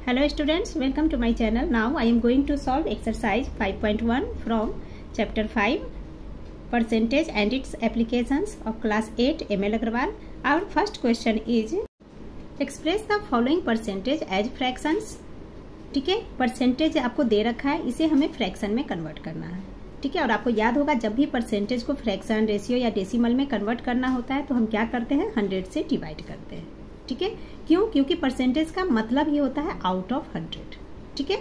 Hello students, welcome to my channel. Now I am going to solve exercise 5.1 from chapter 5 percentage and its applications of class 8 ML Agrawal. Our first question is express the following percentage as fractions. ठीक है, percentage आपको दे रखा है, इसे हमें fraction में convert करना है. ठीक है, और आपको याद होगा जब भी परसेंटेज को फ्रैक्शन, रेशियो या डेसिमल में कन्वर्ट करना होता है तो हम क्या करते हैं, 100 से डिवाइड करते हैं. ठीक है, क्यों? क्योंकि परसेंटेज का मतलब ही होता है आउट ऑफ 100. ठीक है,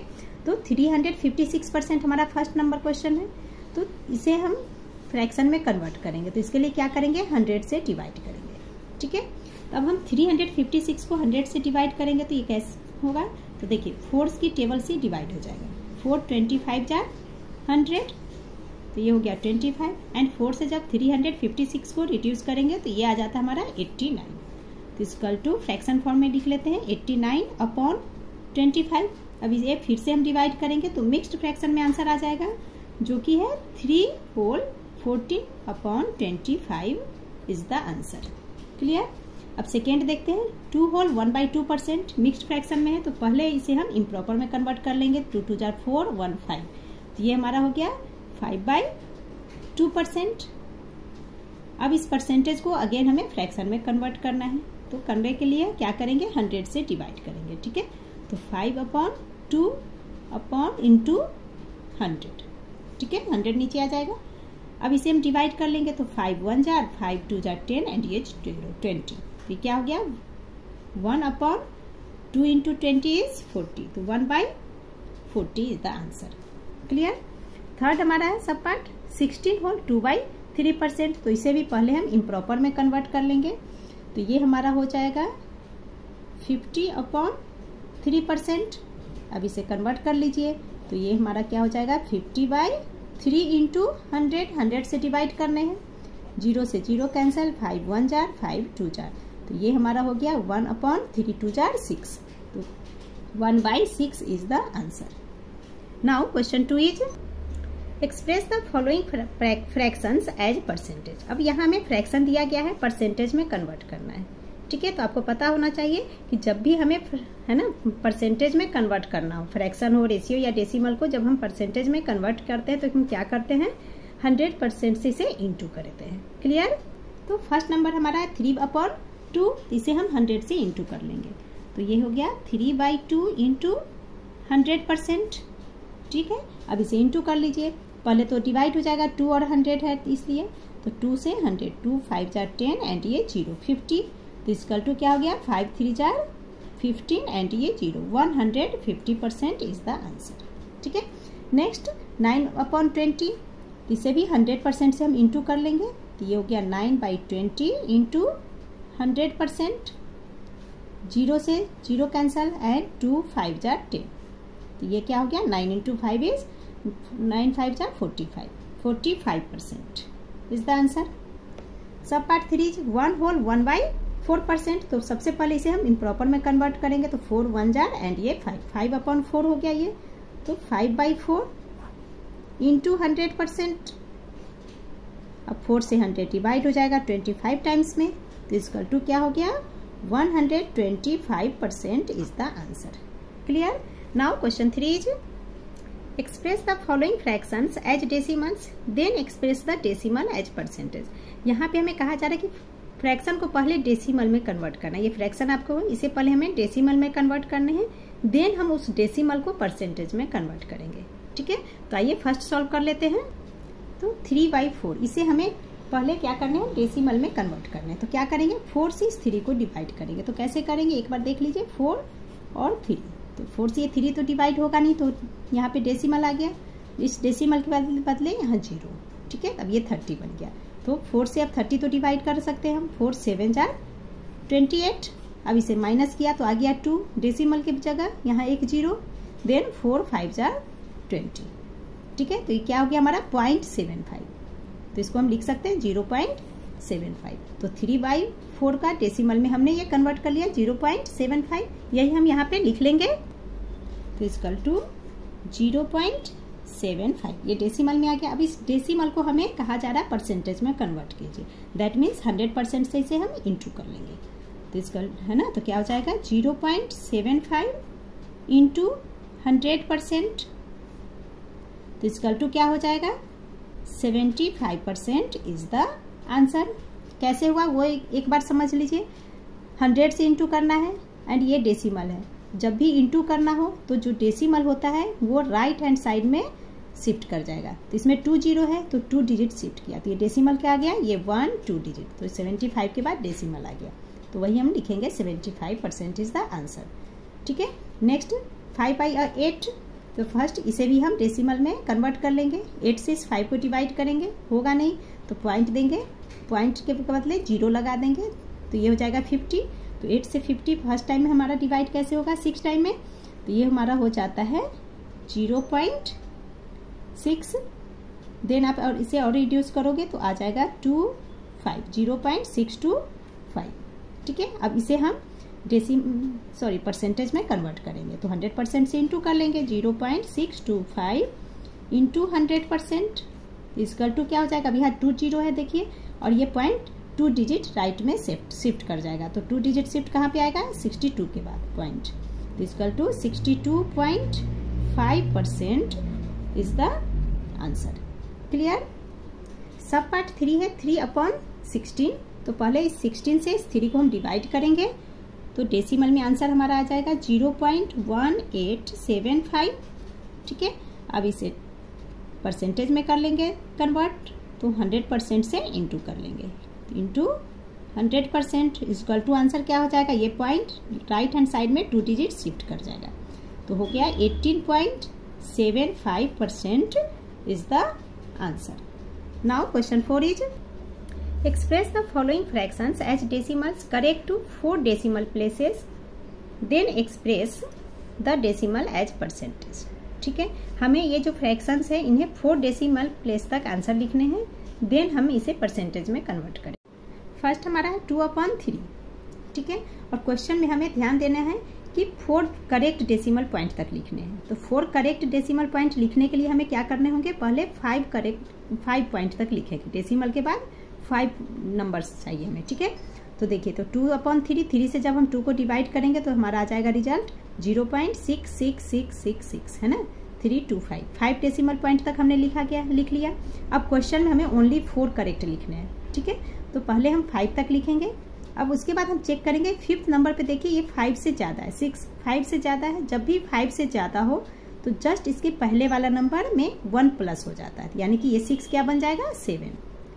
तो 356% हमारा फर्स्ट नंबर क्वेश्चन है, तो इसे हम फ्रैक्शन में कन्वर्ट करेंगे. तो इसके लिए क्या करेंगे, 100 से डिवाइड करेंगे. ठीक है, तो अब हम 356 को 100 से डिवाइड करेंगे तो ये कैसे होगा, तो देखिए 4 की टेबल से डिवाइड हो जाएगा. 4 25 जा 100, तो ये हो गया 25, एंड 4 से जब 356 को रिड्यूस करेंगे तो ये आ जाता है हमारा 89. तो इक्वल टू फ्रैक्शन फॉर्म में लिख लेते हैं 89 अपॉन 25. अब ये फिर से हम डिवाइड करेंगे तो मिक्स्ड फ्रैक्शन में आंसर आ जाएगा जो कि है 3 whole 14 upon 25 is the answer. Clear. अब सेकेंड देखते हैं. 2 होल 1/2% मिक्स्ड फ्रैक्शन में है, तो पहले इसे हम इम्प्रॉपर में कन्वर्ट कर लेंगे. 2 2 जार 4 1 5, तो ये हमारा हो गया 5/2%. अब इस परसेंटेज को अगेन हमें फ्रैक्शन में कन्वर्ट करना है, तो करने के लिए क्या करेंगे, 100 से डिवाइड करेंगे. ठीक है, तो 5/2 अपॉन इंटू 100. ठीक है, 100 नीचे आ जाएगा. अब इसे हम डिवाइड कर लेंगे तो 5 1 जार 5 2 जार 10 एंड ये 20. तो क्या हो गया, 1/2 इंटू 20 इज 40, तो 1/40 is the answer. Clear. Third हमारा है सब पार्ट 16 होल 2/3%, तो इसे भी पहले हम इम्प्रॉपर में कन्वर्ट कर लेंगे. तो ये हमारा हो जाएगा 50/3%. अब इसे कन्वर्ट कर लीजिए, तो ये हमारा क्या हो जाएगा 50/3 इंटू 100 से डिवाइड करने हैं. 0 से 0 कैंसिल, 5 1 जार 5 2 जार, तो ये हमारा हो गया 1/3 2 जार 6, तो 1/6 is the answer. Now question 2 is express the following fractions as percentage. अब यहाँ हमें फ्रैक्शन दिया गया है, परसेंटेज में कन्वर्ट करना है. ठीक है, तो आपको पता होना चाहिए कि जब भी हमें है ना परसेंटेज में कन्वर्ट करना हो, फ्रैक्शन हो, रेशियो या डेसिमल को जब हम परसेंटेज में कन्वर्ट करते हैं तो हम क्या करते हैं, 100% से इसे इंटू करते हैं. क्लियर. तो फर्स्ट नंबर हमारा है 3/2, इसे हम 100 से इंटू कर लेंगे, तो ये हो गया 3/2 इंटू 100%. ठीक है, अब इसे इंटू कर लीजिए. पहले तो डिवाइड हो जाएगा, 2 और 100 है इसलिए, तो 2 से 100, 2 5 जार 10 एंड ये 0 50, तो इसकल टू क्या हो गया 5 3 जार 15 एंड ये 0, 150% इज द आंसर. ठीक है. नेक्स्ट 9/20, इसे भी 100% से हम इंटू कर लेंगे, तो ये हो गया 9/20 इंटू 100%. 0 से 0 कैंसल एंड 2 5 जार 10, तो ये क्या हो गया 9 into 5 is 9 5 jar 45, 45% is the answer. सब पार्ट 3 इज 1 होल 1/4%, तो सबसे पहले इसे हम इम्प्रॉपर में कन्वर्ट करेंगे, तो 4 1 जार एंड ये 5/4 हो गया ये, तो 5/4 इंटू 100%. अब 4 से 100 डिवाइड हो जाएगा 25 टाइम्स में, तो इसका टू क्या हो गया 125% is the answer. Clear. Now question 3 is express the following fractions as decimals then express the decimal as percentage. यहाँ पे हमें कहा जा रहा है कि फ्रैक्शन को पहले डेसिमल में कन्वर्ट करना है. ये फ्रैक्शन आपको इसे पहले हमें डेसिमल में कन्वर्ट करने हैं, देन हम उस डेसिमल को परसेंटेज में कन्वर्ट करेंगे. ठीक है, तो आइए फर्स्ट सॉल्व कर लेते हैं. तो 3/4 इसे हमें पहले क्या करना है, डेसिमल में कन्वर्ट करना है. तो क्या करेंगे, 4 से इस 3 को डिवाइड करेंगे. तो कैसे करेंगे एक बार देख लीजिए, 4 और 3, तो 4 से ये 3 तो डिवाइड होगा नहीं, तो यहाँ पे डेसिमल आ गया, इस डेसिमल के बदले यहाँ 0. ठीक है, अब ये 30 बन गया, तो 4 से अब 30 तो डिवाइड कर सकते हैं हम. 4 7 जार 28, अब इसे माइनस किया तो आ गया 2 डेसिमल की जगह, यहाँ एक 0, देन 4 5 जार 20. ठीक है, तो ये क्या हो गया हमारा 0.75, तो इसको हम लिख सकते हैं 0.75. तो 3/4 का डेसिमल में हमने ये कन्वर्ट कर लिया 0.75, यही हम यहाँ पे लिख लेंगे. तो इसकल टू 0.75 ये डेसिमल में आ गया. अब इस डेसिमल को हमें कहा जा रहा है परसेंटेज में कन्वर्ट कीजिए, दैट मीन्स 100% से इसे हम इंटू कर लेंगे. तो इसका है ना, तो क्या हो जाएगा 0.75 इंटू 100%, तो इसकल टू क्या हो जाएगा 75% इज द आंसर। कैसे हुआ वो एक बार समझ लीजिए। 100 से इंटू करना है एंड ये डेसिमल है। जब भी इंटू करना हो तो जो डेसिमल होता है वो राइट हैंड साइड में शिफ्ट कर जाएगा। तो इसमें 2 0 है तो 2 डिजिट शिफ्ट किया, तो ये डेसिमल क्या आ गया, ये 1 2 डिजिट, तो 75 के बाद डेसिमल आ गया, तो वही हम लिखेंगे 75% इज द आंसर। ठीक है, नेक्स्ट 5/8, तो फर्स्ट इसे भी हम डेसिमल में कन्वर्ट कर लेंगे। 8 से इस 5 को डिवाइड करेंगे, होगा नहीं तो पॉइंट देंगे, पॉइंट के बदले 0 लगा देंगे, तो ये हो जाएगा 50। तो 8 से 50 फर्स्ट टाइम में हमारा डिवाइड कैसे होगा 6 टाइम में, तो ये हमारा हो जाता है 0.6। देन आप और इसे और रिड्यूस करोगे तो आ जाएगा 0.625। ठीक है, अब इसे हम परसेंटेज में कन्वर्ट करेंगे, तो 100% से इंटू कर लेंगे। 0.625 इंटू 100% इसकल टू क्या हो जाएगा, अभी यहाँ 2 0 है देखिए, और ये पॉइंट 2 डिजिट राइट में शिफ्ट कर जाएगा, तो 2 डिजिट शिफ्ट कहाँ पे आएगा 62 के बाद पॉइंट, तो is equal to 62.5% is the answer. Clear. Sub part 3 है 3/16, तो पहले इस 16 से इस 3 को हम डिवाइड करेंगे, तो डेसिमल में आंसर हमारा आ जाएगा 0.1875। ठीक है, अब इसे परसेंटेज में कर लेंगे कन्वर्ट, तो 100% से इंटू कर लेंगे, इंटू 100% इक्वल टू आंसर क्या हो जाएगा, ये पॉइंट राइट हैंड साइड में 2 डिजिट शिफ्ट कर जाएगा, तो हो गया 18.75% is the answer. Now question 4 is express the following fractions as decimals correct to 4 decimal places, then express the decimal as percentage. ठीक है, हमें ये जो फ्रैक्शंस है इन्हें 4 डेसिमल प्लेस तक आंसर लिखने हैं, देन हम इसे परसेंटेज में कन्वर्ट करें। फर्स्ट हमारा है 2/3। ठीक है, और क्वेश्चन में हमें ध्यान देना है कि 4 करेक्ट डेसिमल पॉइंट तक लिखने हैं, तो 4 करेक्ट डेसिमल पॉइंट लिखने के लिए हमें क्या करने होंगे, पहले 5 पॉइंट तक लिखेंगे, डेसिमल के बाद 5 नंबर्स चाहिए हमें। ठीक है, तो देखिए, तो 2/3, 3 से जब हम 2 को डिवाइड करेंगे तो हमारा आ जाएगा रिजल्ट 0.66666, है ना, 325। 5 डेसिमल पॉइंट तक हमने लिख लिया। अब क्वेश्चन में हमें ओनली 4 करेक्ट लिखने हैं। ठीक है, तो पहले हम 5 तक लिखेंगे, अब उसके बाद हम चेक करेंगे 5th नंबर पे, देखिए ये 5 से ज़्यादा है, 6 5 से ज़्यादा है। जब भी 5 से ज़्यादा हो तो जस्ट इसके पहले वाला नंबर में 1 प्लस हो जाता है, यानी कि ये 6 क्या बन जाएगा 7।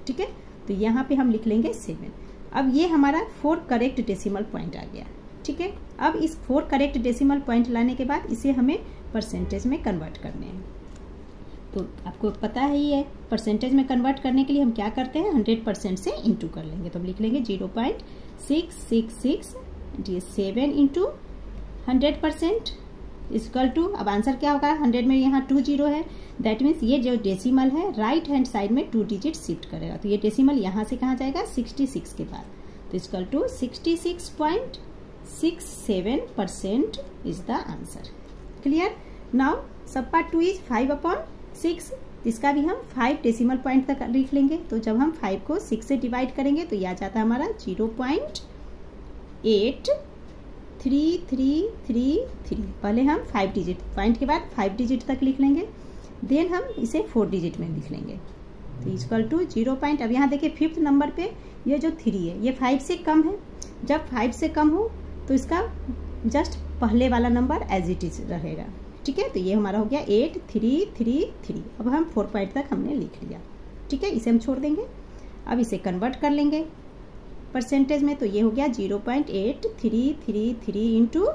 ठीक है, तो यहाँ पे हम लिख लेंगे 7। अब ये हमारा 4 करेक्ट डेसिमल पॉइंट आ गया। ठीक है, अब इस 4 करेक्ट डेसिमल पॉइंट लाने के बाद इसे हमें परसेंटेज में कन्वर्ट करने हैं। तो आपको पता है ही है, परसेंटेज में कन्वर्ट करने के लिए हम क्या करते हैं, 100% से इंटू कर लेंगे, तो हम लिख लेंगे 0.666 7 इंटू 100% इक्वल टू, अब आंसर क्या होगा, 100 में यहाँ 2 0 है, दैट मीन्स ये जो डेसिमल है राइट हैंड साइड में 2 डिजिट शिफ्ट करेगा, तो ये डेसिमल यहाँ से कहाँ जाएगा 66 के बाद, तो equal to 66.67% is the answer. Clear. Now sub part 2 is 5/6, इसका भी हम 5 डेसिमल पॉइंट तक लिख लेंगे, तो जब हम 5 को 6 से डिवाइड करेंगे तो यह आ जाता है हमारा 0.83333। पहले हम 5 डिजिट पॉइंट के बाद 5 डिजिट तक लिख लेंगे, देन हम इसे 4 डिजिट में लिख लेंगे, तो इक्वल टू 0. अब यहाँ देखिए 5th नंबर पे ये जो 3 है ये 5 से कम है, जब 5 से कम हो तो इसका जस्ट पहले वाला नंबर एज इट इज रहेगा। ठीक है, तो ये हमारा हो गया 8333। अब हम 4 पॉइंट तक हमने लिख लिया। ठीक है, इसे हम छोड़ देंगे, अब इसे कन्वर्ट कर लेंगे परसेंटेज में, तो ये हो गया 0.8333 इंटू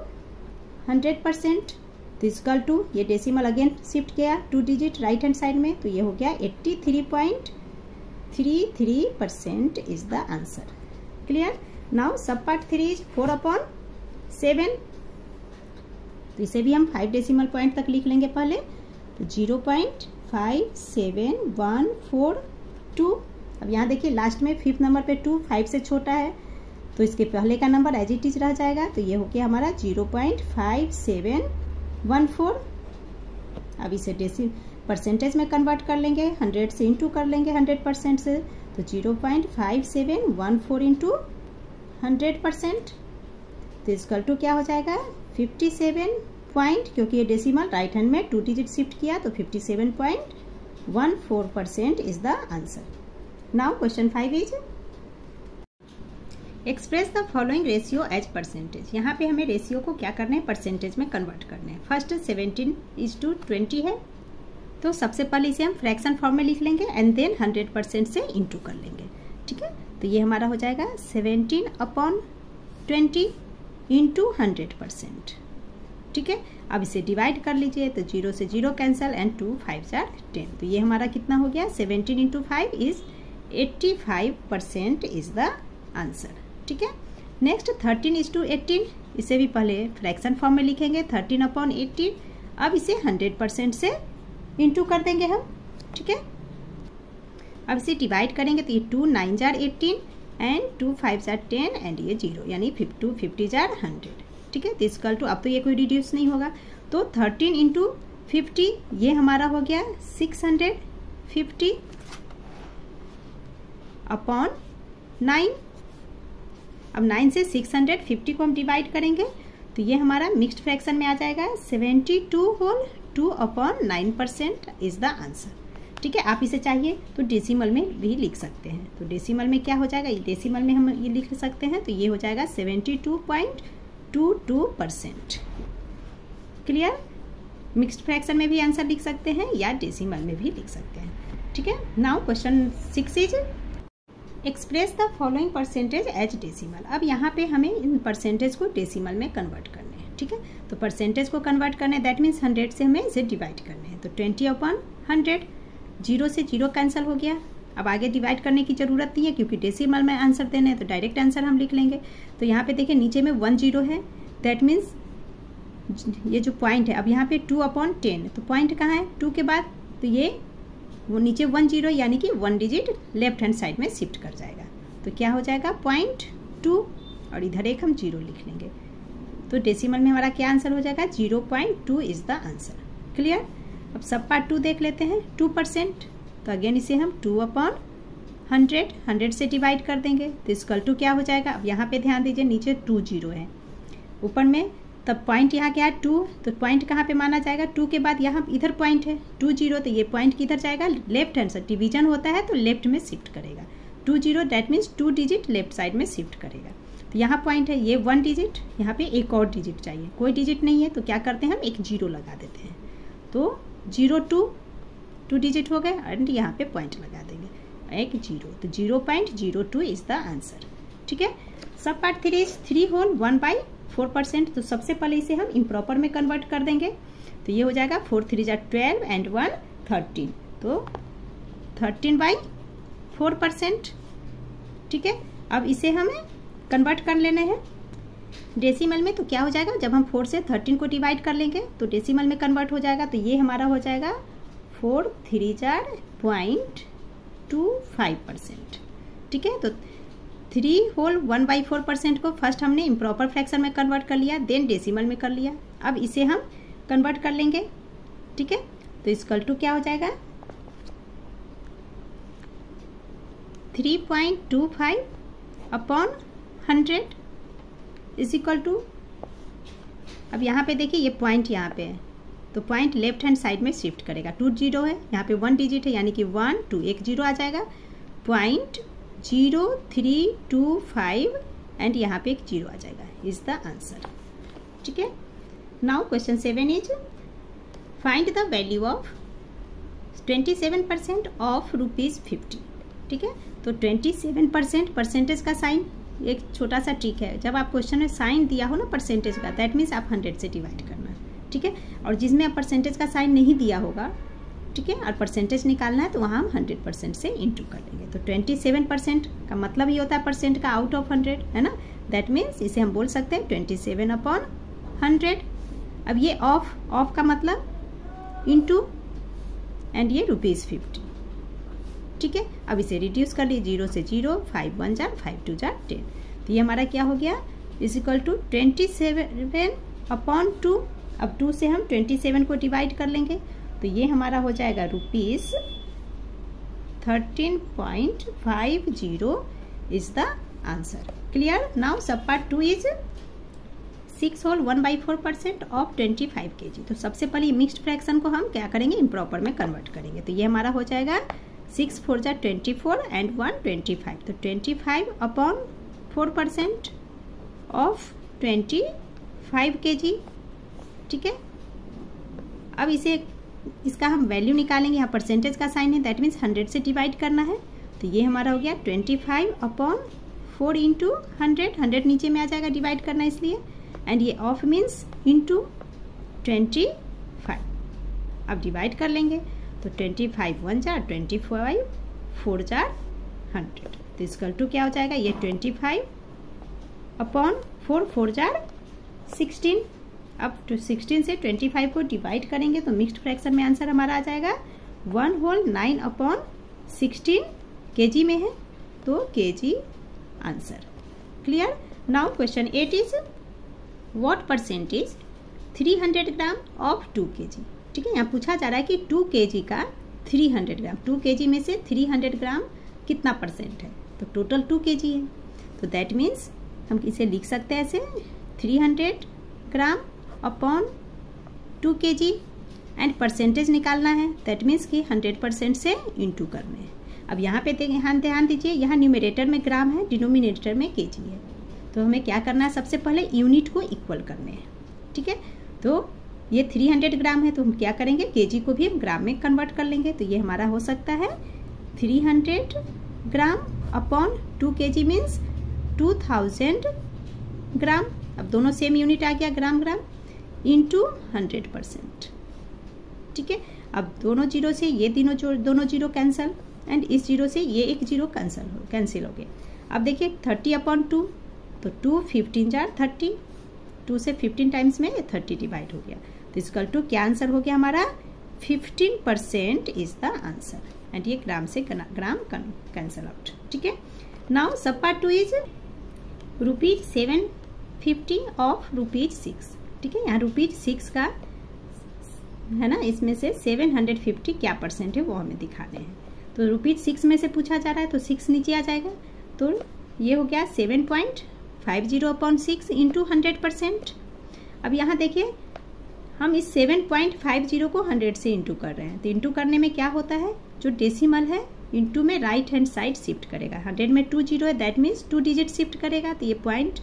100%, तो इक्वल टू, ये डेसिमल अगेन शिफ्ट किया 2 डिजिट राइट हैंड साइड में, तो ये हो गया 83.33% is the answer. Clear. Now sub part 3 is 4/7, तो इसे भी हम 5 डेसिमल पॉइंट तक लिख लेंगे पहले, तो 0.57142। अब यहाँ देखिए लास्ट में 5th नंबर पे 2 5 से छोटा है, तो इसके पहले का नंबर एज इट इज रह जाएगा, तो ये हो गया हमारा 0.5714। अब इसे परसेंटेज में कन्वर्ट कर लेंगे, 100 से इंटू कर लेंगे 100% से, तो 0.5714 इंटू 100%, तो इक्वल टू क्या हो जाएगा 57 पॉइंट, क्योंकि ये डेसिमल राइट हैंड में 2 डिजिट शिफ्ट किया तो 57.14% is the answer. Now question 5 is express the following ratio as percentage. यहाँ पे हमें रेशियो को क्या करना है, परसेंटेज में कन्वर्ट करना है। फर्स्ट 17:20 है, तो सबसे पहले इसे हम फ्रैक्शन फॉर्म में लिख लेंगे एंड देन 100% से इंटू कर लेंगे। ठीक है, तो ये हमारा हो जाएगा 17/20 इंटू 100%। ठीक है, अब इसे डिवाइड कर लीजिए, तो 0 से 0 कैंसिल एंड 2 5 × 10, तो ये हमारा कितना हो गया, 17 × 5 इज 85% इज द आंसर। ठीक है, नेक्स्ट 13:18, इसे भी पहले फ्रैक्शन फॉर्म में लिखेंगे 13/18। अब इसे 100% से इंटू कर देंगे हम। ठीक है, अब इसे डिवाइड करेंगे तो ये 2 9 × 18 एंड 2 5 × 10 एंड ये 0, यानी 2 50 × 100। ठीक है, दिस इक्वल टू, अब तो ये कोई रिड्यूस नहीं होगा, तो 13 × 50 ये हमारा हो गया 650/9। अब 9 से 650 को हम डिवाइड करेंगे तो ये हमारा मिक्स्ड फ्रैक्शन में आ जाएगा 72/2/9% इज द आंसर। ठीक है, आप इसे चाहिए तो डेसिमल में भी लिख सकते हैं, तो डेसिमल में क्या हो जाएगा, ये डेसिमल में हम ये लिख सकते हैं, तो ये हो जाएगा 72.22%। क्लियर, मिक्स्ड फ्रैक्शन में भी आंसर लिख सकते हैं या डेसिमल में भी लिख सकते हैं। ठीक है, now question 6 is express the following percentage as decimal. अब यहाँ पे हमें इन परसेंटेज को डेसिमल में कन्वर्ट करने हैं। ठीक है, तो परसेंटेज को कन्वर्ट करने हैं, दैट मीन्स 100 से हमें इसे डिवाइड करने हैं, तो 20/100, 0 से 0 कैंसिल हो गया। अब आगे डिवाइड करने की जरूरत नहीं है क्योंकि डेसिमल में आंसर देने हैं, तो डायरेक्ट आंसर हम लिख लेंगे। तो यहाँ पे देखिए नीचे में 1 0 है, दैट मीन्स ये जो पॉइंट है, अब यहाँ पे 2/10, तो पॉइंट कहाँ है 2 के बाद, तो ये वो नीचे 1 0 यानी कि 1 डिजिट लेफ्ट हैंड साइड में शिफ्ट कर जाएगा, तो क्या हो जाएगा 0.2 और इधर एक हम 0 लिख लेंगे, तो डेसिमल में हमारा क्या आंसर हो जाएगा 0.2 इज द आंसर। क्लियर, अब सब पार्ट 2 देख लेते हैं। 2%, तो अगेन इसे हम 2/100, 100 से डिवाइड कर देंगे, तो इक्वल टू क्या हो जाएगा, अब यहाँ पे ध्यान दीजिए नीचे 2 0 है, ऊपर में तब पॉइंट यहाँ क्या है 2, तो पॉइंट कहाँ पे माना जाएगा 2 के बाद, यहाँ इधर पॉइंट है 2 0, तो ये पॉइंट किधर जाएगा, लेफ्ट हैंड साइड, डिवीजन होता है तो लेफ्ट में शिफ्ट करेगा, 2 0 that means 2 digit left side में शिफ्ट करेगा। तो यहाँ पॉइंट है, ये 1 डिजिट, यहाँ पे एक और डिजिट चाहिए, कोई डिजिट नहीं है, तो क्या करते हैं हम एक 0 लगा देते हैं, तो 0 2 डिजिट हो गए एंड यहाँ पे पॉइंट लगा देंगे एक 0, तो 0.02 इज द आंसर। ठीक है, सब पार्ट 3 इज 3 होल 1/4%, तो सबसे पहले इसे हम इम्प्रॉपर में कन्वर्ट कर देंगे, तो ये हो जाएगा 4 3 × 12 एंड 1 13, तो 13/4%। ठीक है, अब इसे हमें कन्वर्ट कर लेने हैं डेसिमल में, तो क्या हो जाएगा, जब हम 4 से 13 को डिवाइड कर लेंगे तो डेसिमल में कन्वर्ट हो जाएगा, तो ये हमारा हो जाएगा 4 3 × 0.25%। ठीक है, तो 3 होल 1/4% को फर्स्ट हमने इम्प्रॉपर फ्रैक्शन में कन्वर्ट कर लिया, देन डेसिमल में कर लिया, अब इसे हम कन्वर्ट कर लेंगे। ठीक है, तो इक्वल टू क्या हो जाएगा 3.25/100 इज इक्वल टू, अब यहाँ पे देखिए ये पॉइंट यहाँ पे है, तो पॉइंट लेफ्ट हैंड साइड में शिफ्ट करेगा, 2 0 है, यहाँ पे 1 डिजिट है यानी कि 1 2 एक 0 आ जाएगा, 0.0325 एंड यहाँ पे एक 0 आ जाएगा, इज द आंसर। ठीक है, now question 7 is find the value of 27% of ₹50। ठीक है, तो 27% परसेंटेज का साइन, एक छोटा सा ट्रिक है, जब आप क्वेश्चन में साइन दिया हो ना परसेंटेज का, दैट मीन्स आप 100 से डिवाइड करना। ठीक है, और जिसमें आप परसेंटेज का साइन नहीं दिया होगा, ठीक है, और परसेंटेज निकालना है तो वहाँ हम 100% से इंटू कर लेंगे, तो 27% का मतलब ये होता है परसेंट का आउट ऑफ 100, है ना, दैट मीन्स इसे हम बोल सकते हैं 27/100। अब ये ऑफ का मतलब इंटू एंड ये ₹50। ठीक है, अब इसे रिड्यूस कर लीजिए, 0 से 0, 5 1 जार 5 2 जार 10, तो ये हमारा क्या हो गया इज इक्वल टू 27/2। अब 2 से हम 27 को डिवाइड कर लेंगे, तो ये हमारा हो जाएगा ₹13.50 is the answer. Clear, now sub part 2 is 6 whole 1/4% of 25 kg। तो सबसे पहले मिक्स्ड फ्रैक्शन को हम क्या करेंगे, इम्प्रॉपर में कन्वर्ट करेंगे। तो ये हमारा हो जाएगा 6 4 जा 24 एंड 1 25। तो 25/4% ऑफ 25 kg। ठीक है, अब इसका हम वैल्यू निकालेंगे। यहाँ परसेंटेज का साइन है, दैट मीन्स 100 से डिवाइड करना है। तो ये हमारा हो गया 25/4 इंटू 100 नीचे में आ जाएगा, डिवाइड करना इसलिए, एंड ये ऑफ मीन्स इंटू 25। अब डिवाइड कर लेंगे तो 25 1 जा 25 4 जा 100। तो इसकल टू क्या हो जाएगा, ये 25/4 4 जा 16। अब 16 से 25 को डिवाइड करेंगे तो मिक्स्ड फ्रैक्शन में आंसर हमारा आ जाएगा 1 होल 9/16 kg में है, तो kg answer. Clear. Now question 8 is what percentage 300 gram of 2 kg। ठीक है, यहाँ पूछा जा रहा है कि 2 kg का 300 ग्राम, 2 kg में से 300 ग्राम कितना परसेंट है। तो टोटल 2 kg है, तो दैट मीन्स हम इसे लिख सकते हैं ऐसे 300 ग्राम अपॉन 2 kg एंड परसेंटेज निकालना है, दैट मीन्स कि 100% से इंटू करने हैं। अब यहाँ पे ध्यान दीजिए, यहाँ न्यूमरेटर में ग्राम है, डिनोमिनेटर में kg है। तो हमें क्या करना है, सबसे पहले यूनिट को इक्वल करने हैं। ठीक है, तो ये 300 ग्राम है, तो हम क्या करेंगे, kg को भी हम ग्राम में कन्वर्ट कर लेंगे। तो ये हमारा हो सकता है 300 ग्राम अपॉन 2 kg मीन्स 2000 ग्राम। अब दोनों सेम यूनिट आ गया, ग्राम ग्राम इंटू 100%। ठीक है, अब दोनों जीरो से ये दोनों जीरो कैंसिल, एंड इस जीरो से ये एक जीरो कैंसिल हो गया। अब देखिए 30/2, तो 2 15 जा 30, 2 से 15 टाइम्स में 30 डिवाइड हो गया। तो इसका टू क्या आंसर हो गया हमारा, 15% इज द आंसर, एंड ये ग्राम से ग्राम कैंसिल आउट। ठीक है, now sub part 2 is ₹750 of ₹6। ठीक है, यहाँ ₹6 का है ना, इसमें से 750 क्या परसेंट है वो हमें दिखाने हैं। तो ₹6 में से पूछा जा रहा है, तो 6 नीचे आ जाएगा। तो ये हो गया 7.50/6 इंटू 100%। अब यहाँ देखिए हम इस 7.50 को 100 से इंटू कर रहे हैं। तो इंटू करने में क्या होता है, जो डेसिमल है इंटू में राइट हैंड साइड शिफ्ट करेगा। 100 में 2 जीरो है, दैट मीन्स 2 डिजिट शिफ्ट करेगा। तो ये पॉइंट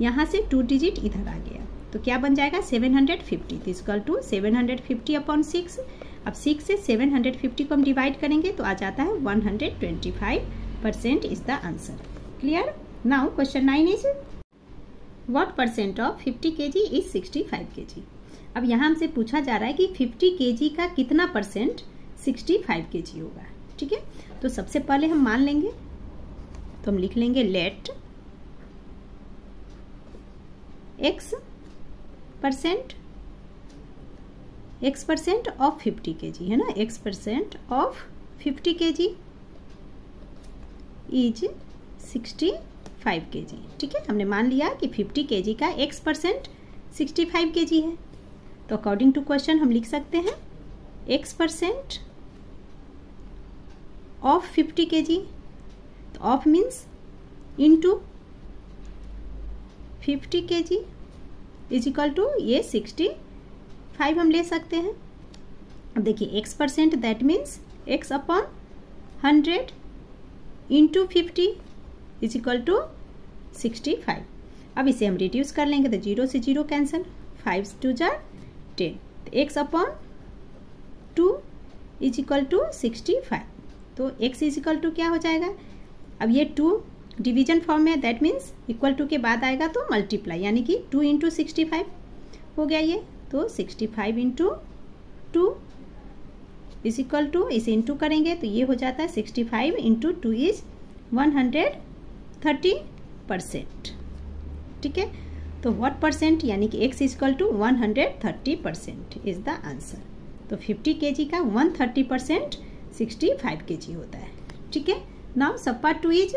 यहाँ से 2 डिजिट इधर आ गया, तो क्या बन जाएगा 750। तो इक्वल टू 750/6। अब 6 से 750 को हम डिवाइड करेंगे तो आ जाता है 125% is the answer. Clear. Now question 9 is what percent of 50 kg is 65 kg। अब यहाँ हमसे पूछा जा रहा है कि 50 kg का कितना परसेंट 65 kg होगा। ठीक है, तो सबसे पहले हम मान लेंगे, तो हम लिख लेंगे let x percent of 50 kg है ना, x% of 50 kg is 65 kg। ठीक है, हमने मान लिया कि 50 kg का x% 65 kg है। तो अकॉर्डिंग टू क्वेश्चन हम लिख सकते हैं x% ऑफ 50 kg। तो of means into 50 kg is equal to ये 65 हम ले सकते हैं। अब देखिए x% that means x upon 100 into 50 is equal to 65। अब इसे हम रिड्यूस कर लेंगे, तो 0 से 0 कैंसिल, 5 2 जा 10, तो x upon 2 is equal to 65। तो x इज इक्वल टू क्या हो जाएगा, अब ये 2 डिवीजन फॉर्म में, दैट मीन्स इक्वल टू के बाद आएगा तो मल्टीप्लाई, यानी कि 2 इंटू 65 हो गया ये। तो 65 इंटू 2 इज इक्वल टू, इसे इंटू करेंगे तो ये हो जाता है 65 इंटू 2 इज 130%। ठीक है, तो व्हाट परसेंट, यानी कि x is equal to 130% is the answer. तो 50 kg का 130% 65 kg होता है। ठीक है, now sub part 2 is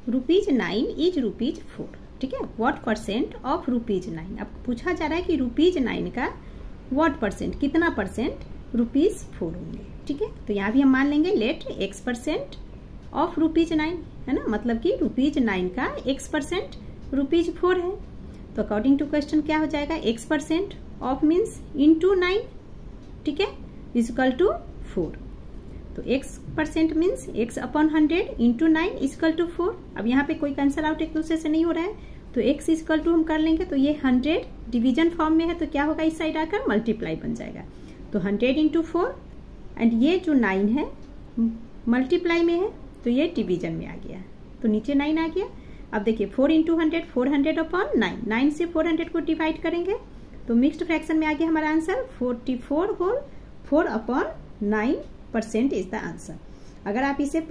₹9 is ₹4। ठीक है, व्हाट परसेंट ऑफ ₹9। अब पूछा जा रहा है कि ₹9 का व्हाट परसेंट, कितना परसेंट ₹4 होंगे। ठीक है, तो यहाँ भी हम मान लेंगे लेट x% ऑफ ₹9 है ना, मतलब कि ₹9 का x% ₹4 है। तो अकॉर्डिंग टू क्वेश्चन क्या हो जाएगा, x% ऑफ मीन्स इंटू 9, ठीक है, इक्वल टू 4। तो x% means x upon 100 into 9 equal to 4। अब यहाँ पे कोई कैंसल आउट एक दूसरे से नहीं हो रहा है, तो x इक्वल टू हम कर लेंगे, तो ये 100 डिवीजन फॉर्म में है, तो क्या होगा, इस साइड आकर मल्टीप्लाई बन जाएगा। तो 100 इंटू 4 एंड ये जो 9 है मल्टीप्लाई में है, तो ये डिवीजन में आ गया, तो नीचे 9 आ गया। अब देखिए 4 इंटू 100, 400 अपॉन 9, 9 से 400 को डिवाइड करेंगे तो मिक्स्ड फ्रैक्शन में आ गया हमारा answer 44 whole 4 upon 9% is the answer. अगर आप इसे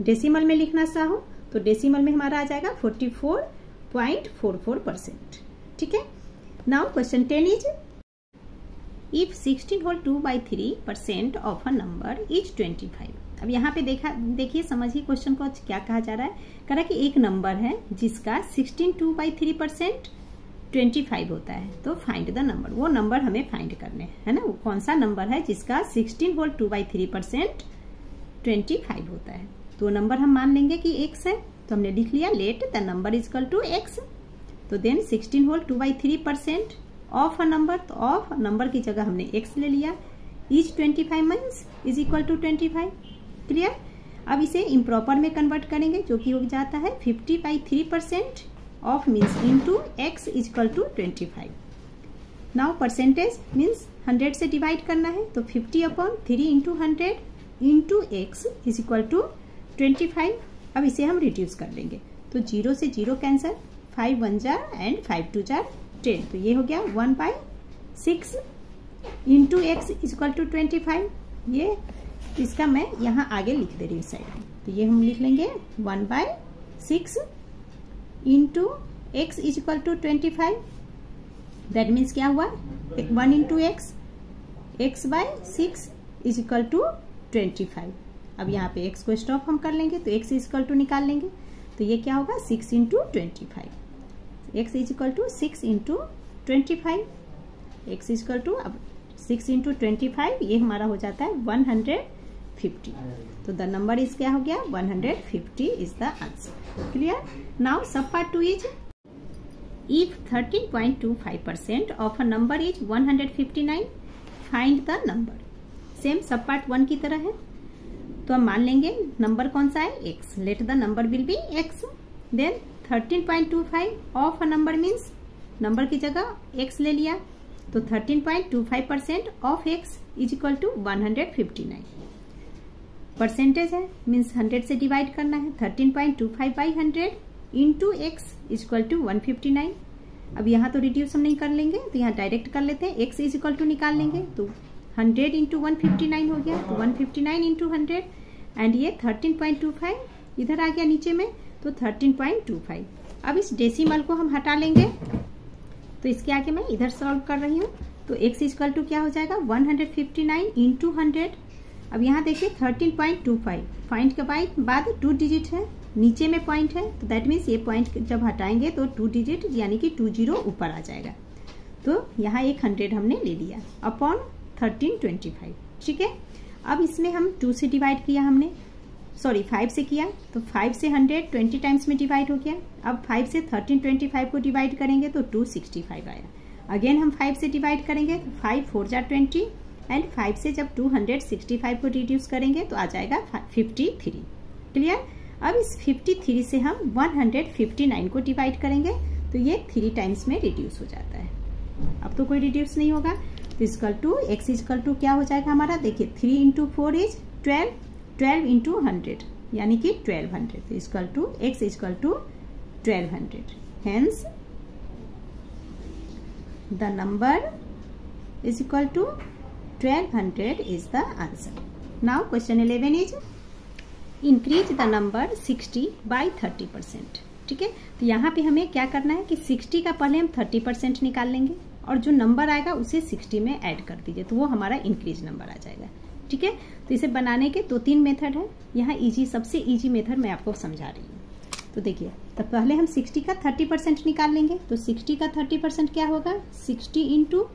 डेसिमल में लिखना चाहो तो डेसिमल में हमारा आ जाएगा 44.44%, ठीक है। Now question 10 is if 16 whole 2/3% of a number is 25। अब यहाँ पे देखिए समझिए क्वेश्चन को क्या कहा जा रहा है। कह रहा है कि एक नंबर है जिसका 16 2/3% 25 होता है, तो फाइंड द नंबर। वो नंबर हमें फाइंड करने है ना, वो कौन सा नंबर है जिसका 16 होल 2/3% 25 होता है। तो नंबर हम मान लेंगे कि x है, तो हमने लिख लिया let the number is equal to x। तो then 16 whole 2/3% of a number, तो ऑफ नंबर की जगह हमने x ले लिया, is 25 means is equal to 25। Clear. अब इसे इम्प्रॉपर में कन्वर्ट करेंगे जो कि हो जाता है 50/3% of means into x is equal to 25। Now percentage means 100 से डिवाइड करना है, तो 50 upon 3 into 100 into x is equal to 25। अब इसे हम रिड्यूस कर लेंगे, तो 0 से 0 कैंसिल, 5 1 जार एंड 5 2 जार 10, तो ये हो गया 1/6 into x is equal to 25। ये इसका मैं यहाँ आगे लिख दे रही हूँ साइड में, तो ये हम लिख लेंगे 1/6 into x is equal to 25। That means क्या हुआ, 1 into x/6 is equal to 25। अब यहाँ पे x को स्टॉप हम कर लेंगे, तो x इज इक्वल टू निकाल लेंगे, तो ये क्या होगा 6 into 25। x is equal to 6 into 25, x is equal to अब 6 इंटू 25, ये हमारा हो जाता है 150। तो द नंबर इज क्या हो गया 150 is the answer. Clear. Now sub part 2 is if 13.25% of a number is 159 find the number. Same sub part 1 की तरह है, तो हम मान लेंगे नंबर कौन सा है x, let the number will be x। Then 13.25 of a number means number की जगह x ले लिया, तो 13.25% of x is equal to 159। Percentage है मीन्स 100 से डिवाइड करना है, 13.25 by 100 into x is equal to 159। अब यहाँ तो रिड्यूस हम नहीं कर लेंगे, तो यहाँ डायरेक्ट कर लेते हैं, x इज इक्वल टू निकाल लेंगे, तो 100 इंटू 159 हो गया, तो 159 इंटू 100 एंड ये 13.25 इधर आ गया नीचे में, तो 13.25। अब इस डेसिमल को हम हटा लेंगे, तो इसके आगे मैं इधर सॉल्व कर रही हूँ, तो x इक्वल टू क्या हो जाएगा 159 इंटू 100। अब यहाँ देखिए 13.25 पॉइंट के बाद 2 डिजिट है, नीचे में पॉइंट है, तो दैट मीन्स ये पॉइंट जब हटाएंगे तो 2 डिजिट यानी कि 20 ऊपर आ जाएगा। तो यहाँ एक 100 हमने ले लिया अपॉन 1325, ठीक है। अब इसमें हम 2 से डिवाइड किया हमने, सॉरी 5 से किया, तो 5 से 100 20 टाइम्स में डिवाइड हो गया। अब 5 से 1325 को डिवाइड करेंगे तो 265 आया। अगेन हम 5 से डिवाइड करेंगे, तो 5 4 जार 20 एंड 5 से जब 265 को रिड्यूस करेंगे तो आ जाएगा 53। क्लियर। अब इस 53 से हम 159 को डिवाइड करेंगे, तो ये 3 टाइम्स में रिड्यूस हो जाता है। अब तो कोई रिड्यूस नहीं होगा, तो equal to x equal to क्या हो जाएगा हमारा, देखिए 3 इंटू 4 इज 12, 12 इंटू 100 यानी कि 1200, तो equal to x equal to 1200। Hence the number is equal to 1200 is the answer. Now question 11 is increase the number 60 by 30%। ठीक है, तो यहाँ पे हमें क्या करना है कि 60 का पहले हम 30% निकाल लेंगे और जो नंबर आएगा उसे 60 में ऐड कर दीजिए, तो वो हमारा इंक्रीज नंबर आ जाएगा। ठीक है, तो इसे बनाने के 2-3 मेथड है। यहाँ इजी, सबसे इजी मेथड मैं आपको समझा रही हूँ। तो देखिए, तो पहले हम 60 का 30% निकाल लेंगे, तो 60 का 30% क्या होगा, 60 इंटू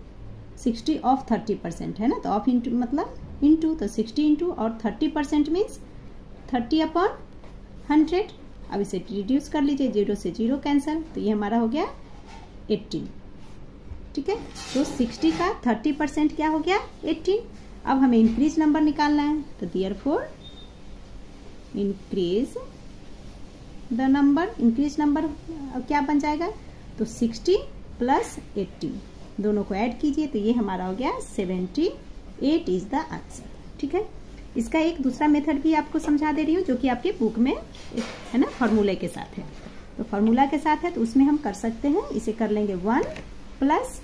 60 ऑफ 30% है ना, तो ऑफ इंटू मतलब इंटू, तो 60 इंटू और 30% मीन्स 30 अपॉन 100। अब इसे रिड्यूस कर लीजिए, 0 से 0 कैंसिल, तो ये हमारा हो गया 18, ठीक है। तो 60 का 30% क्या हो गया 18। अब हमें इंक्रीज नंबर निकालना है, तो therefore increase the number, increase number क्या बन जाएगा, तो 60 प्लस 18 दोनों को ऐड कीजिए, तो ये हमारा हो गया 78 इज द आंसर, ठीक है। इसका एक दूसरा मेथड भी आपको समझा दे रही हूँ, जो कि आपके बुक में है ना, फार्मूले के साथ है। तो फार्मूला के साथ है, तो उसमें हम कर सकते हैं, इसे कर लेंगे 1 प्लस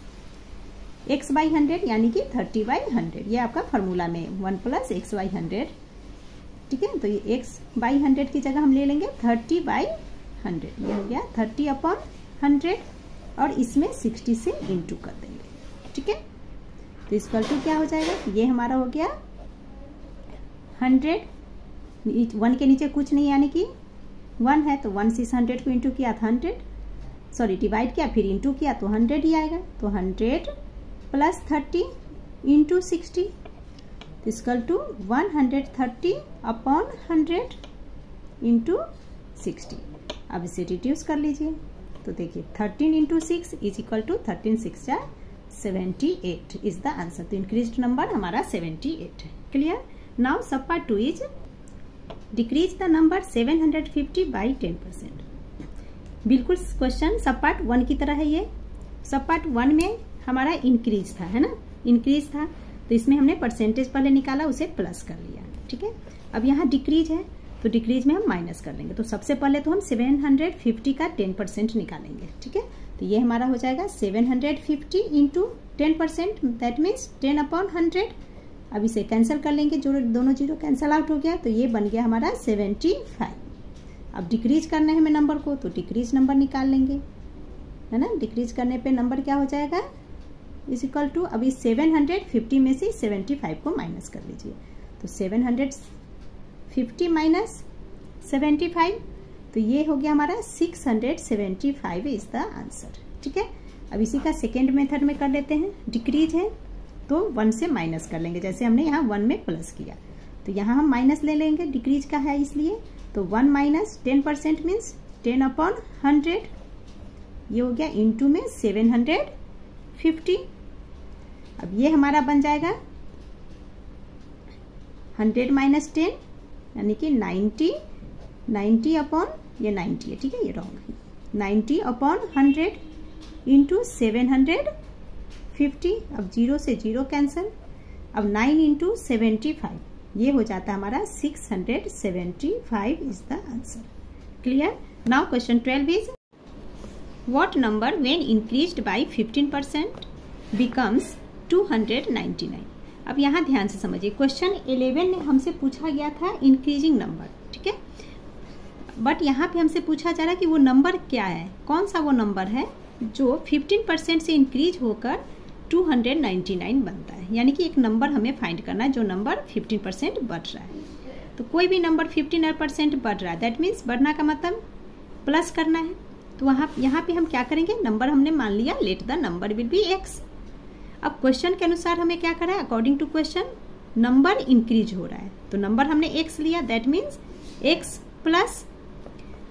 x/100 यानी कि 30/100, ये आपका फार्मूला में 1 प्लस x/100, ठीक है। तो ये x/100 की जगह हम ले लेंगे 30/100, ये हो गया 30/100 और इसमें 60 से इंटू कर देंगे, ठीक है। तो इस टू क्या हो जाएगा, ये हमारा हो गया 100, 1 के नीचे कुछ नहीं यानी कि 1 है, तो 1 से 100 को इंटू किया तो 100, सॉरी डिवाइड किया फिर इंटू किया तो 100 ही आएगा। तो 100 plus 30 into 60 equal to 130/100 into 60। अब इसे रिड्यूस कर लीजिए, तो देखिए 13 इंटू 6 इज इक्वल टू 13 6 जा 78 इज द आंसर। तो इंक्रीज्ड नंबर हमारा 78 है। Clear. Now sub part 2 is decrease the number 750 by 10%। बिल्कुल क्वेश्चन सब पार्ट 1 की तरह है। ये सब पार्ट 1 में हमारा इंक्रीज था, है ना, इंक्रीज था, तो इसमें हमने परसेंटेज पहले निकाला, उसे प्लस कर लिया, ठीक है। अब यहाँ डिक्रीज है, तो डिक्रीज में हम माइनस कर लेंगे। तो सबसे पहले तो हम 750 का 10% निकालेंगे, ठीक है। तो ये हमारा हो जाएगा 750 इंटू 10%, दैट मीन्स 10/100। अब इसे कैंसिल कर लेंगे, जो दोनों जीरो कैंसिल आउट हो गया, तो ये बन गया हमारा 75। अब डिक्रीज करना है हमें नंबर को, तो डिक्रीज नंबर निकाल लेंगे, है ना। डिक्रीज करने पे नंबर क्या हो जाएगा इज इक्वल टू, अभी 750 में से 75 को माइनस कर लीजिए, तो 750 माइनस 75, तो ये हो गया हमारा 675 इज द आंसर, ठीक है। अब इसी का सेकेंड मेथड में कर लेते हैं। डिक्रीज है तो 1 से माइनस कर लेंगे, जैसे हमने यहाँ 1 में प्लस किया, तो यहाँ हम माइनस ले लेंगे, डिक्रीज का है इसलिए। तो 1 माइनस 10% मीन्स 10/100, ये हो गया इंटू में 750। अब ये हमारा बन जाएगा 100 माइनस 10 यानी कि 90 अपॉन, ये 90 है, ठीक है, ये रॉन्ग है, 90/100 इंटू 750। अब 0 से 0 कैंसिल, अब 9 इंटू 75, ये हो जाता है हमारा 675 is the answer. Clear. Now question 12 is what number when increased by 15% becomes 299। अब यहाँ ध्यान से समझिए, क्वेश्चन 11 में हमसे पूछा गया था इंक्रीजिंग नंबर, ठीक है, बट यहाँ पे हमसे पूछा जा रहा है कि वो नंबर क्या है, कौन सा वो नंबर है जो 15% से इंक्रीज होकर 299 बनता है। यानी कि एक नंबर हमें फाइंड करना है जो नंबर 15% बढ़ रहा है। तो कोई भी नंबर 15% बढ़ रहा है, दैट मीन्स बढ़ना का मतलब प्लस करना है। तो यहाँ पे हम क्या करेंगे, नंबर हमने मान लिया, let the number will be x। अब क्वेश्चन के अनुसार हमें क्या करा है, according to question number increase हो रहा है, तो नंबर हमने x लिया, दैट मीन्स x प्लस।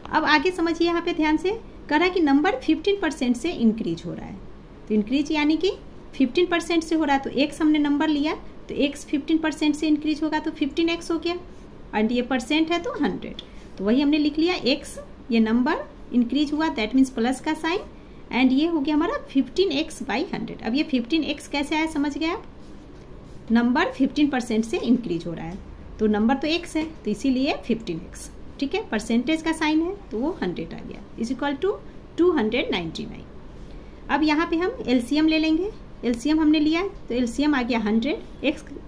अब आगे समझिए, यहाँ पे ध्यान से कह रहा है कि नंबर 15% से इंक्रीज हो रहा है, तो इंक्रीज यानी कि 15% से हो रहा है, तो x हमने नंबर लिया, तो x 15% से इंक्रीज होगा तो 15x हो गया, एंड ये परसेंट है तो 100, तो वही हमने लिख लिया x, ये नंबर इंक्रीज हुआ, दैट मीन्स प्लस का साइन, एंड ये हो गया हमारा 15x/100। अब ये 15x कैसे आया समझ गए आप, नंबर 15% से इंक्रीज हो रहा है, तो नंबर तो x है, तो इसीलिए 15x, ठीक है, परसेंटेज का साइन है तो वो 100 आ गया, इज इक्वल टू 299। अब यहाँ पे हम एलसीएम ले लेंगे, एलसीएम हमने लिया, तो एलसीएम आ गया 100,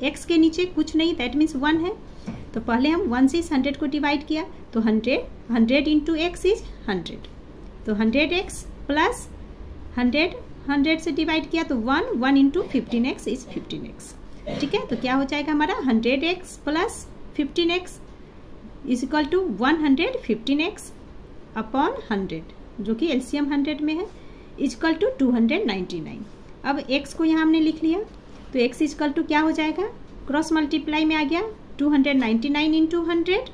x के नीचे कुछ नहीं, दैट मीन्स 1 है, तो पहले हम 1 से 100 को डिवाइड किया, तो 100 इंटू x इज 100, तो 100x प्लस 100 से डिवाइड किया तो 1 इंटू 15x इज 15x, ठीक है। तो क्या हो जाएगा हमारा 100x plus 15x is equal to 115x upon 100, जो कि एलसीएम 100 में है, इज इक्वल टू 299। अब x को यहाँ हमने लिख लिया, तो x इज इक्वल टू क्या हो जाएगा, क्रॉस मल्टीप्लाई में आ गया 299 इंटू 100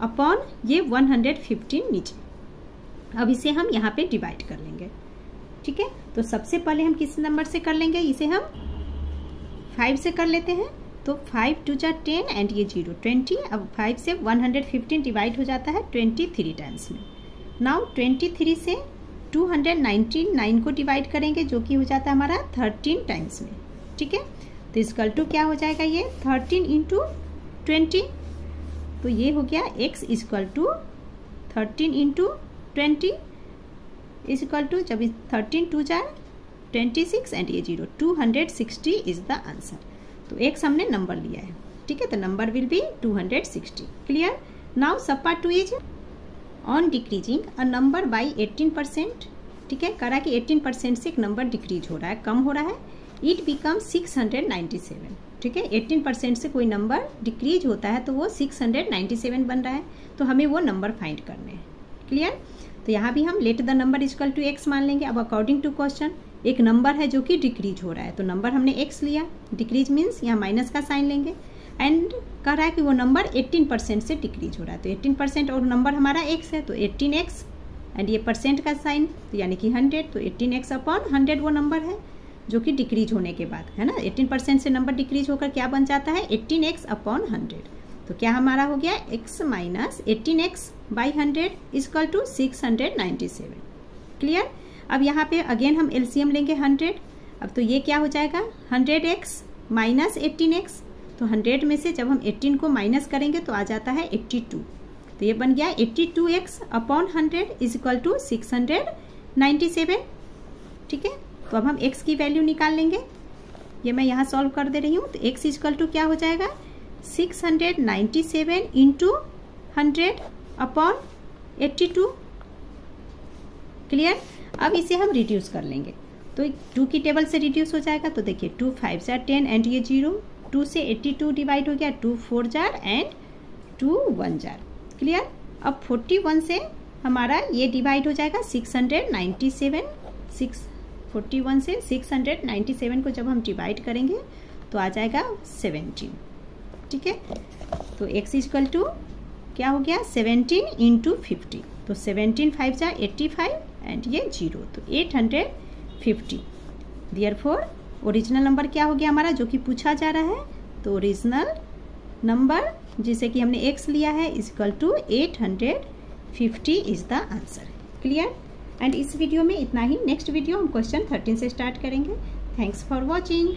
अपॉन ये 115 नीचे। अब इसे हम यहाँ पे डिवाइड कर लेंगे, ठीक है, तो सबसे पहले हम किस नंबर से कर लेंगे, इसे हम 5 से कर लेते हैं। तो 5 2 जा 10 एंड ये 0 20। अब 5 से 115 डिवाइड हो जाता है 23 टाइम्स में। नाउ 23 से 299 को डिवाइड करेंगे जो कि हो जाता है हमारा 13 टाइम्स में। ठीक है, तो इसकल टू क्या हो जाएगा, ये 13 इंटू 20। तो ये हो गया x is equal to 13 into 20 is equal to, जब 13 2 जा 26 एंड ये 0 260 इज द आंसर। तो x हमने नंबर लिया है। ठीक है, तो number will be 260। Clear. Now sub part 2 is on decreasing a number by 18%। ठीक है, करा कि 18% से एक नंबर डिक्रीज हो रहा है, कम हो रहा है, इट बिकम 697। ठीक है, 18% से कोई नंबर डिक्रीज होता है तो वो 697 बन रहा है, तो हमें वो नंबर फाइंड करने हैं। क्लियर। तो यहाँ भी हम let the number is equal to x मान लेंगे। अब अकॉर्डिंग टू क्वेश्चन एक नंबर है जो कि डिक्रीज हो रहा है, तो नंबर हमने x लिया, डिक्रीज मीन्स यहाँ माइनस का साइन लेंगे, एंड कह रहा है कि वो नंबर 18% से डिक्रीज हो रहा है, तो 18% और नंबर हमारा x है, तो 18x एंड ये परसेंट का साइन, तो यानी कि 100, तो 18x अपॉन 100 वो नंबर है जो कि डिक्रीज होने के बाद, है ना। 18% से नंबर डिक्रीज होकर क्या बन जाता है, 18x अपॉन 100। तो क्या हमारा हो गया, x minus 18x by 100 is equal to 697। Clear. अब यहाँ पे अगेन हम एलसीएम लेंगे 100। अब तो ये क्या हो जाएगा, 100x माइनस 18x। तो 100 में से जब हम 18 को माइनस करेंगे तो आ जाता है 82। तो ये बन गया 82x अपॉन 100 इजकल टू 697। ठीक है, तो अब हम x की वैल्यू निकाल लेंगे। ये मैं यहाँ सॉल्व कर दे रही हूँ। तो x इजकल टू क्या हो जाएगा, 697 इंटू 100 अपॉन 82। क्लियर। अब इसे हम रिड्यूस कर लेंगे, तो 2 की टेबल से रिड्यूस हो जाएगा। तो देखिए 2 5 जार 10 एंड ये 0, 2 से 82 डिवाइड हो गया, 2 4 जार एंड 2 1 जार। क्लियर। अब 41 से हमारा ये डिवाइड हो जाएगा 697। 41 से 697 को जब हम डिवाइड करेंगे तो आ जाएगा 17। ठीक है, तो x इजकल टू क्या हो गया, 17 इंटू 50। तो 17 5 जा 85 एंड ये 0, तो 850। देयरफॉर ओरिजिनल नंबर क्या हो गया हमारा, जो कि पूछा जा रहा है, तो ओरिजिनल नंबर जिसे कि हमने x लिया है is equal to 850 is the answer. Clear. And इस वीडियो में इतना ही। नेक्स्ट वीडियो हम क्वेश्चन 13 से स्टार्ट करेंगे। Thanks for watching.